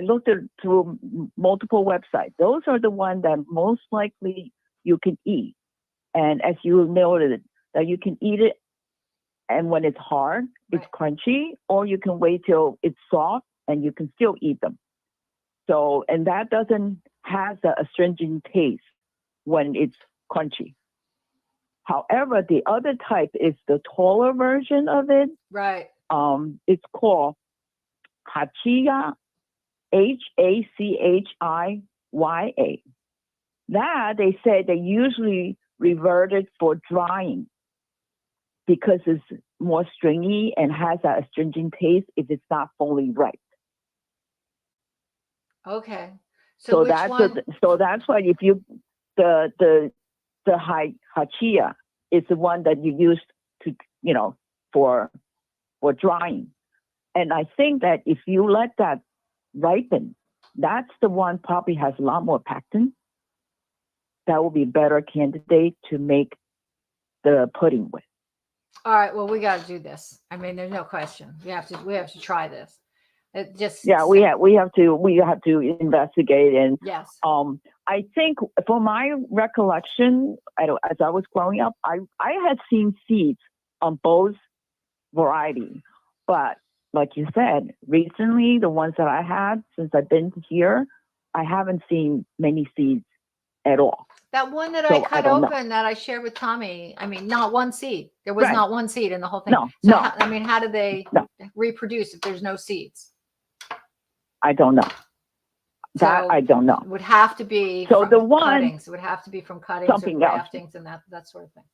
looked through multiple websites. Those are the one that most likely you can eat. And as you noted, that you can eat it. And when it's hard, it's crunchy, or you can wait till it's soft and you can still eat them. So, and that doesn't have the astringent taste when it's crunchy. However, the other type is the taller version of it. Right. It's called Hachia, HachiyA. That they say they usually reverted for drying, because it's more stringy and has that astringent taste if it's not fully ripe. Okay. So that's why if you the hachia is the one that you use to for drying. And I think that if you let that ripen, that's the one probably has a lot more pectin. That will be a better candidate to make the pudding with. All right. Well, we got to do this. I mean, there's no question. We have to try this. It just we have to investigate. And yes. I think for my recollection, as I was growing up, I had seen seeds on both varieties, but like you said, recently the ones that I had since I've been here, I haven't seen many seeds at all. That one that I cut open that I shared with Tommy, I mean, not one seed. There was not one seed in the whole thing. No. How do they reproduce if there's no seeds? I don't know. That So I don't know. it would have to be So from the one- cuttings. It would have to be from cuttings or Something else. graftings and that sort of thing.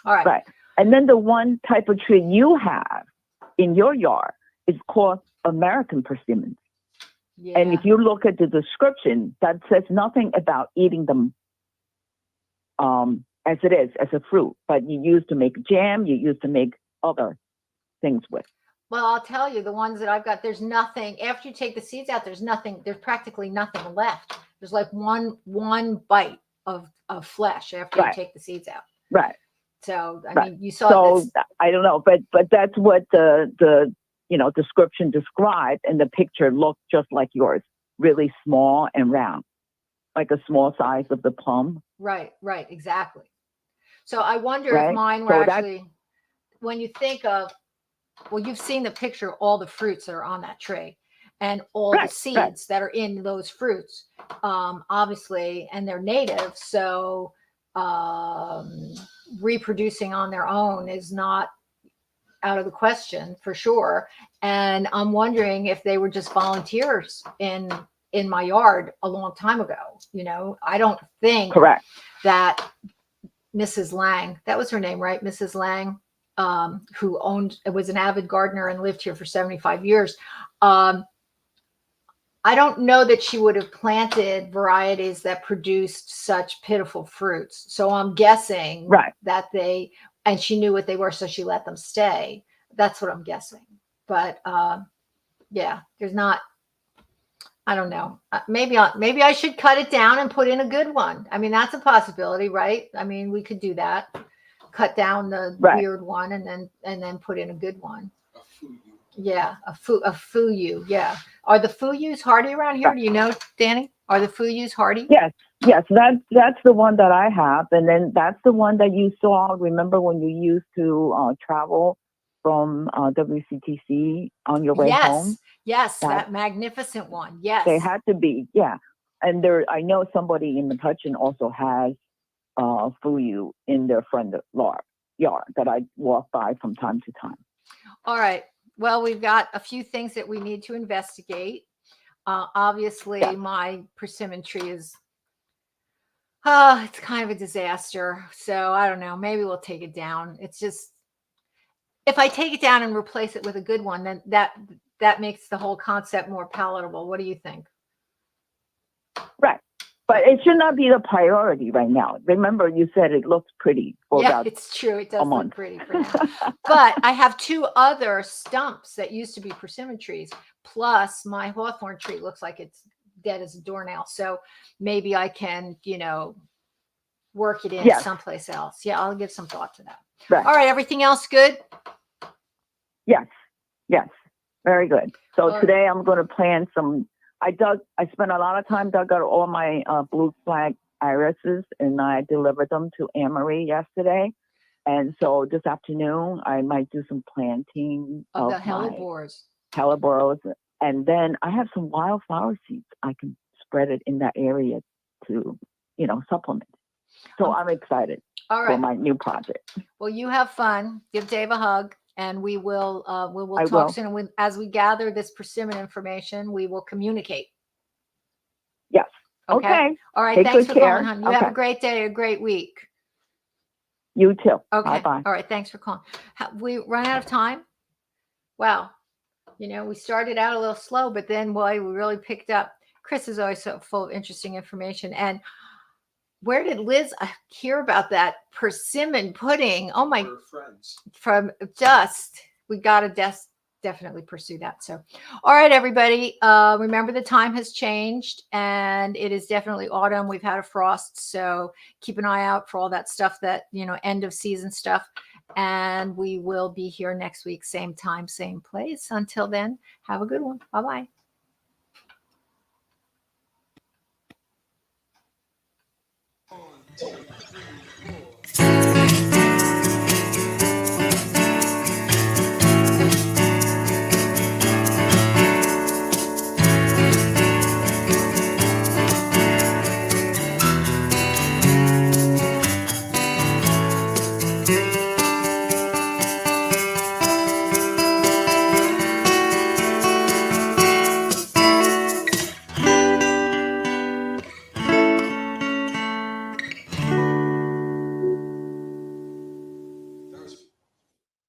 All right. Right. And then the one type of tree you have in your yard is called American persimmons. Yeah. And if you look at the description, that says nothing about eating them as it is, as a fruit, but you use to make jam, you use to make other things with. Well, I'll tell you, the ones that I've got, there's nothing, after you take the seeds out, there's practically nothing left. There's like one bite of flesh after you Right. take the seeds out. Right. So, I Right. mean, you saw So this. I don't know, but that's what the description described, and the picture looked just like yours, really small and round, like a small size of the plum. Right, exactly. So I wonder Right. if mine were So that's- actually, when you think of, well, you've seen the picture, all the fruits that are on that tree and all the Right, seeds right. that are in those fruits, obviously, and they're native. So reproducing on their own is not out of the question for sure. And I'm wondering if they were just volunteers in my yard a long time ago. You know, I don't think Correct. that Mrs. Lang, that was her name, right? Mrs. Lang, who was an avid gardener and lived here for 75 years. I don't know that she would have planted varieties that produced such pitiful fruits. So I'm guessing Right. that and she knew what they were, so she let them stay. That's what I'm guessing. But yeah, there's not, I don't know. Maybe I should cut it down and put in a good one. I mean, that's a possibility, right? I mean, we could do that. Cut down the Right. weird one and then put in a good one. Yeah, a fuyu. Yeah. Are the fuyus hardy around here? Do you know, Danny? Are the fuyus hardy? Yes. That's the one that I have, and then that's the one that you saw. Remember when you used to travel from WCTC on your way home? Yes, that magnificent one. Yes. They had to be, yeah. And I know somebody in Metuchen also has fuyu in their front yard that I walk by from time to time. All right. Well, we've got a few things that we need to investigate. Obviously, Yeah. my persimmon tree is, it's kind of a disaster. So I don't know. Maybe we'll take it down. It's just, if I take it down and replace it with a good one, then that makes the whole concept more palatable. What do you think? Right. But it should not be the priority right now. Remember, you said it looks pretty for Yeah, about it's true. It does look month. pretty for now. But I have two other stumps that used to be persimmon trees. Plus, my hawthorn tree looks like it's dead as a doornail. So maybe I can, work it in Yes. someplace else. Yeah, I'll give some thought to that. Right. All right. Everything else good? Yes. Very good. So All right. today I'm going to plant some. I spent a lot of time dug out all my blue flag irises, and I delivered them to Anne-Marie yesterday. And so this afternoon I might do some planting Of the my hellebores. hellebores, and then I have some wildflower seeds. I can spread it in that area to, supplement. So I'm excited All for right. my new project. Well, you have fun. Give Dave a hug, and we will I talk will. soon. And as we gather this persimmon information, we will communicate. Yes. Okay. All right. Take Thanks good for care. calling, hon. You have a Okay. great day, a great week. You too. Okay. Bye-bye. All right. Thanks for calling. We run out of time. Wow. We started out a little slow, but then boy, we really picked up. Chris is always so full of interesting information. And where did Liz hear about that persimmon pudding? Oh my! Friends. From we got to definitely pursue that. So, all right, everybody. Remember the time has changed, and it is definitely autumn. We've had a frost, so keep an eye out for all that stuff that end of season stuff. And we will be here next week, same time, same place. Until then, have a good one. Bye bye.